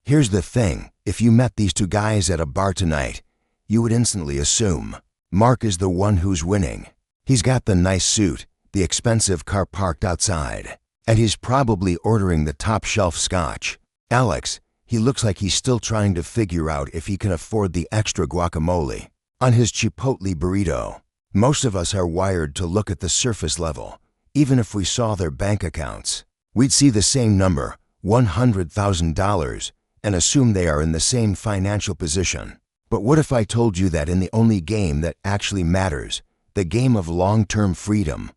Here's the thing, if you met these two guys at a bar tonight, you would instantly assume Mark is the one who's winning. He's got the nice suit, the expensive car parked outside, and he's probably ordering the top shelf scotch. Alex, he looks like he's still trying to figure out if he can afford the extra guacamole on his Chipotle burrito. Most of us are wired to look at the surface level. Even if we saw their bank accounts, we'd see the same number, $100,000, and assume they are in the same financial position. But what if I told you that in the only game that actually matters, the game of long-term freedom?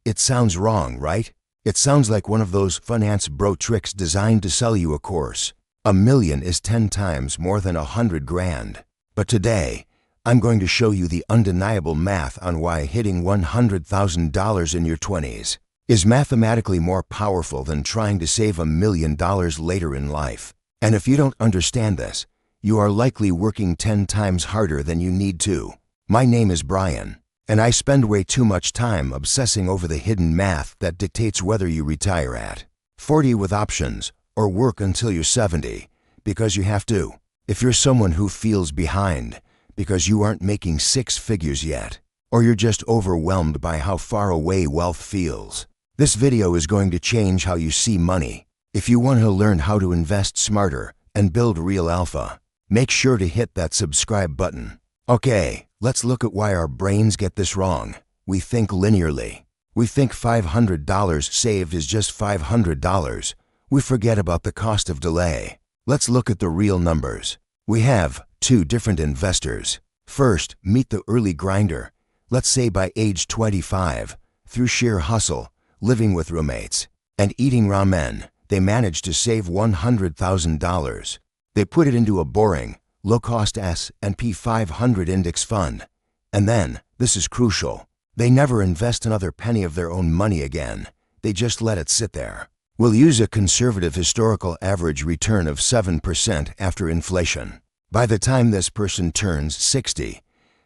It sounds wrong, right? It sounds like one of those finance bro tricks designed to sell you a course. $1 million is 10 times more than 100 grand. But today, I'm going to show you the undeniable math on why hitting $100,000 in your 20s is mathematically more powerful than trying to save $1 million later in life. And if you don't understand this, you are likely working 10 times harder than you need to. My name is Brian, and I spend way too much time obsessing over the hidden math that dictates whether you retire at 40 with options or work until you're 70 because you have to. If you're someone who feels behind because you aren't making 6 figures yet, or you're just overwhelmed by how far away wealth feels, this video is going to change how you see money. If you want to learn how to invest smarter and build real alpha, make sure to hit that subscribe button. Okay, let's look at why our brains get this wrong. We think linearly. We think $500 saved is just $500. We forget about the cost of delay. Let's look at the real numbers. We have 2 different investors. First, meet the early grinder. Let's say by age 25, through sheer hustle, living with roommates, and eating ramen, they managed to save $100,000. They put it into a boring, low-cost S&P 500 index fund. And then, this is crucial, they never invest another penny of their own money again. They just let it sit there. We'll use a conservative historical average return of 7% after inflation. By the time this person turns 60,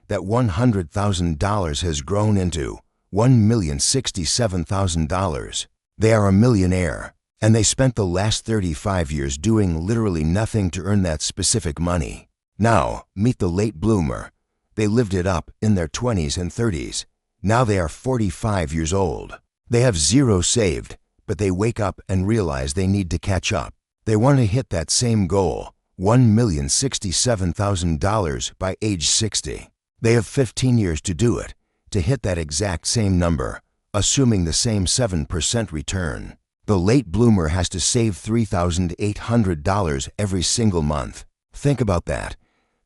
that $100,000 has grown into $1,067,000. They are a millionaire, and they spent the last 35 years doing literally nothing to earn that specific money. Now, meet the late bloomer. They lived it up in their 20s and 30s. Now they are 45 years old. They have zero saved, but they wake up and realize they need to catch up. They want to hit that same goal, $1,067,000 by age 60. They have 15 years to do it, to hit that exact same number, assuming the same 7% return. The late bloomer has to save $3,800 every single month. Think about that.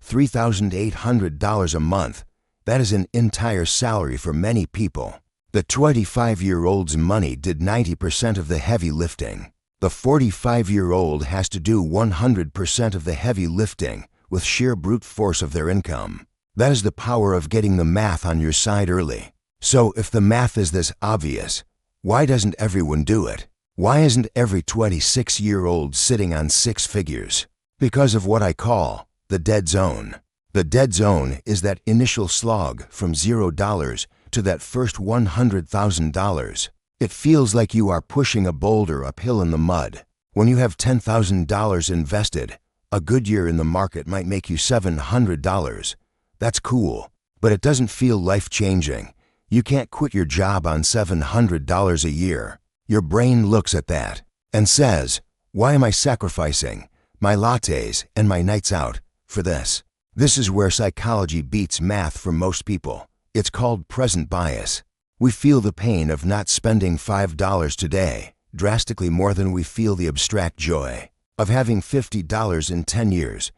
$3,800 a month. That is an entire salary for many people. The 25-year-old's money did 90% of the heavy lifting. The 45-year-old has to do 100% of the heavy lifting with sheer brute force of their income. That is the power of getting the math on your side early. So if the math is this obvious, why doesn't everyone do it? Why isn't every 26-year-old sitting on 6 figures? Because of what I call the dead zone. The dead zone is that initial slog from $0 to that first $100,000. It feels like you are pushing a boulder uphill in the mud. When you have $10,000 invested, a good year in the market might make you $700. That's cool, but it doesn't feel life-changing. You can't quit your job on $700 a year. Your brain looks at that and says, why am I sacrificing my lattes and my nights out for this? This is where psychology beats math for most people. It's called present bias. We feel the pain of not spending $5 today, drastically more than we feel the abstract joy of having $50 in 10 years.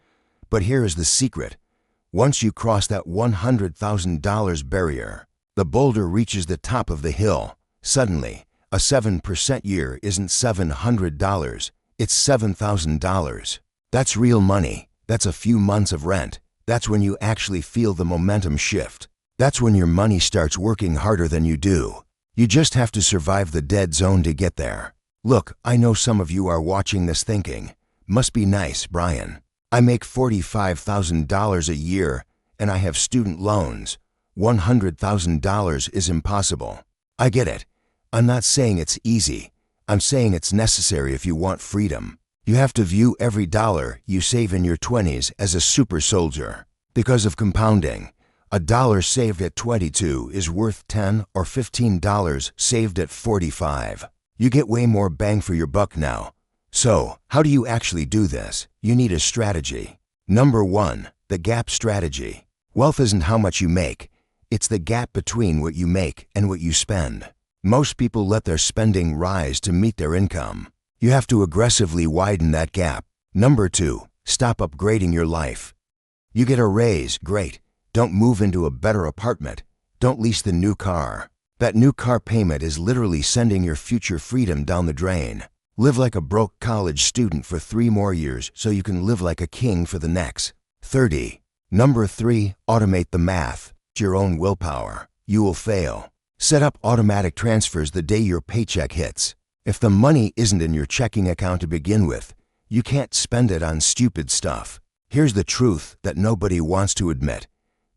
But here is the secret. Once you cross that $100,000 barrier, the boulder reaches the top of the hill. Suddenly, a 7% year isn't $700, it's $7,000. That's real money. That's a few months of rent. That's when you actually feel the momentum shift. That's when your money starts working harder than you do. You just have to survive the dead zone to get there. Look, I know some of you are watching this thinking, must be nice, Brian. I make $45,000 a year and I have student loans. $100,000 is impossible. I get it. I'm not saying it's easy. I'm saying it's necessary if you want freedom. You have to view every dollar you save in your 20s as a super soldier. Because of compounding, a dollar saved at 22 is worth $10 or $15 saved at 45. You get way more bang for your buck now. So, how do you actually do this? You need a strategy. Number 1, the gap strategy. Wealth isn't how much you make. It's the gap between what you make and what you spend. Most people let their spending rise to meet their income. You have to aggressively widen that gap. Number 2, stop upgrading your life. You get a raise, great. Don't move into a better apartment. Don't lease the new car. That new car payment is literally sending your future freedom down the drain. Live like a broke college student for 3 more years so you can live like a king for the next 30. Number 3, automate the math. Your own willpower. You will fail. Set up automatic transfers the day your paycheck hits. If the money isn't in your checking account to begin with, you can't spend it on stupid stuff. Here's the truth that nobody wants to admit.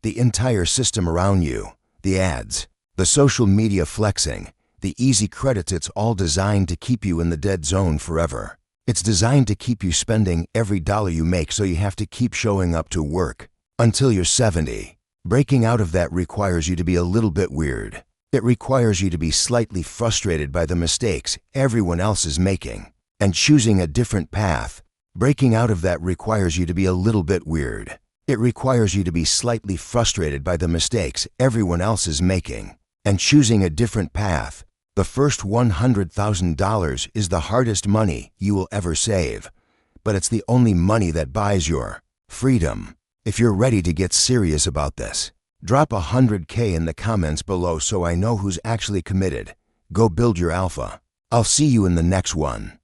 The entire system around you, the ads, the social media flexing, the easy credits, it's all designed to keep you in the dead zone forever. It's designed to keep you spending every dollar you make so you have to keep showing up to work until you're 70. Breaking out of that requires you to be a little bit weird. It requires you to be slightly frustrated by the mistakes everyone else is making and choosing a different path. Breaking out of that requires you to be a little bit weird. It requires you to be slightly frustrated by the mistakes everyone else is making and choosing a different path. The first $100,000 is the hardest money you will ever save, but it's the only money that buys your freedom. If you're ready to get serious about this, drop $100K in the comments below so I know who's actually committed. Go build your alpha. I'll see you in the next one.